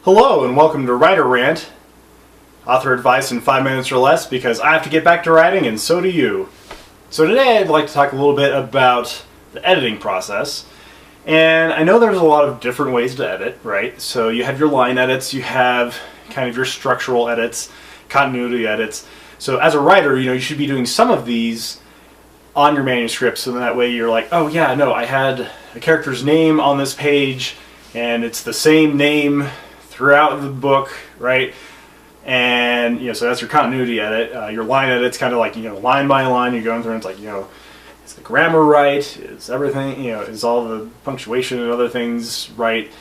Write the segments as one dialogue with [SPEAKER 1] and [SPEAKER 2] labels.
[SPEAKER 1] Hello and welcome to Writer Rant, author advice in 5 minutes or less, because I have to get back to writing and so do you. So today I'd like to talk a little bit about the editing process. And I know there's a lot of different ways to edit, right? So you have your line edits, you have kind of your structural edits, continuity edits. So as a writer, you should be doing some of these on your manuscript, so that way you're like, oh yeah, no, I had a character's name on this page and it's the same name throughout the book, right? And so that's your continuity edit. Your line edit's kind of like line by line. You're going through and it's like is the grammar right? Is everything is all the punctuation and other things right?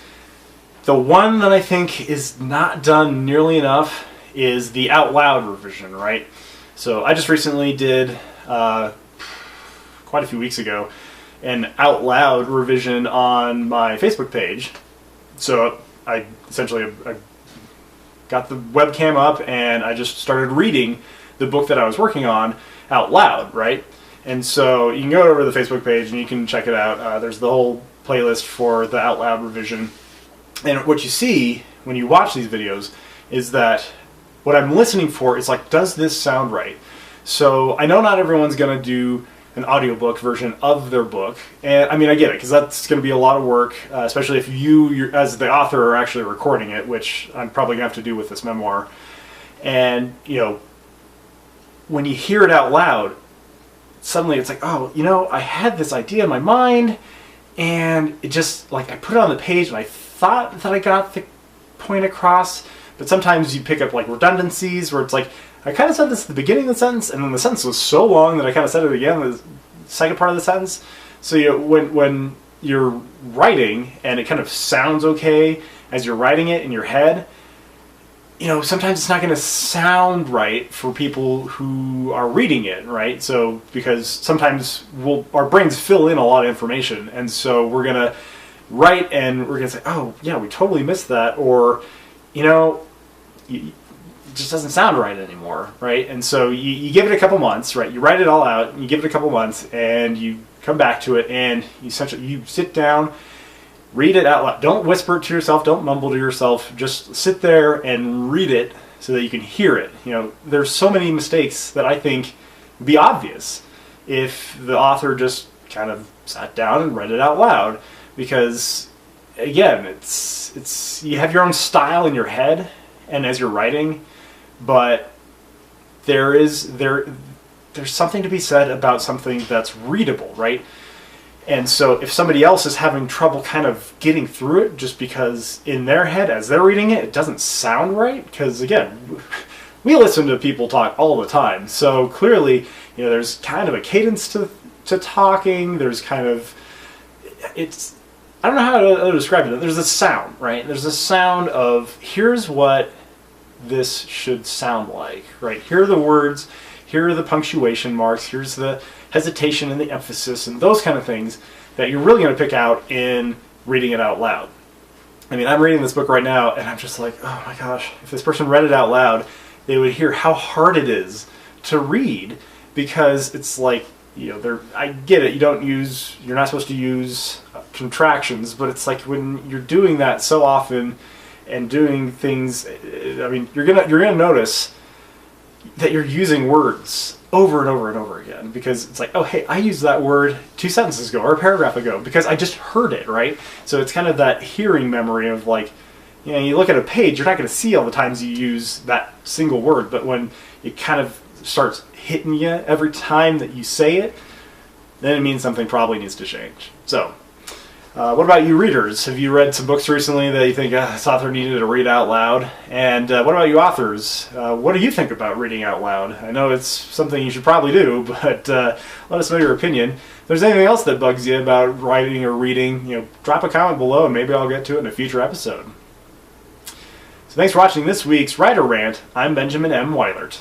[SPEAKER 1] The one that I think is not done nearly enough is the out loud revision, right? So I just recently did quite a few weeks ago an out loud revision on my Facebook page. So I essentially got the webcam up and I just started reading the book that I was working on out loud, right? And so you can go over to the Facebook page and you can check it out. There's the whole playlist for the out loud revision. And what you see when you watch these videos is that what I'm listening for is like, does this sound right? So I know not everyone's going to do an audiobook version of their book, and I mean I get it, because that's going to be a lot of work, especially if you as the author are actually recording it, which I'm probably going to have to do with this memoir. And when you hear it out loud, suddenly it's like, oh, I had this idea in my mind and it just, like, I put it on the page and I thought that I got the point across, but sometimes you pick up like redundancies where it's like, I kind of said this at the beginning of the sentence, and then the sentence was so long that I kind of said it again in the second part of the sentence. So when you're writing and it kind of sounds okay as you're writing it in your head, sometimes it's not going to sound right for people who are reading it, right? So because sometimes our brains fill in a lot of information, and so we're going to write and we're going to say, oh yeah, we totally missed that, or it just doesn't sound right anymore, right? And so you give it a couple months, right? You write it all out, you give it a couple months, and you come back to it, and you sit down, read it out loud. Don't whisper it to yourself, don't mumble to yourself, just sit there and read it so that you can hear it. There's so many mistakes that I think would be obvious if the author just kind of sat down and read it out loud, because again, it's you have your own style in your head and as you're writing, but there's something to be said about something that's readable, right? And so if somebody else is having trouble kind of getting through it just because in their head as they're reading it, it doesn't sound right, because again, we listen to people talk all the time, so clearly there's kind of a cadence to talking. There's kind of, I don't know how to describe it. There's a sound, right? There's a sound of, here's what this should sound like, right? Here are the words, here are the punctuation marks, here's the hesitation and the emphasis and those kind of things that you're really going to pick out in reading it out loud. I mean, I'm reading this book right now and I'm just like, oh my gosh, if this person read it out loud, they would hear how hard it is to read, because it's like, I get it, you're not supposed to use contractions, but it's like when you're doing that so often and doing things, I mean, you're gonna notice that you're using words over and over and over again, because it's like, oh hey, I used that word 2 sentences ago or a paragraph ago because I just heard it, right? So it's kind of that hearing memory of like, you look at a page, you're not going to see all the times you use that single word, but when it kind of starts hitting you every time that you say it, then it means something probably needs to change. So what about you readers? Have you read some books recently that you think this author needed to read out loud? And what about you authors? What do you think about reading out loud? I know it's something you should probably do, but let us know your opinion. If there's anything else that bugs you about writing or reading, drop a comment below and maybe I'll get to it in a future episode. So thanks for watching this week's Writer Rant. I'm Benjamin M. Weilert.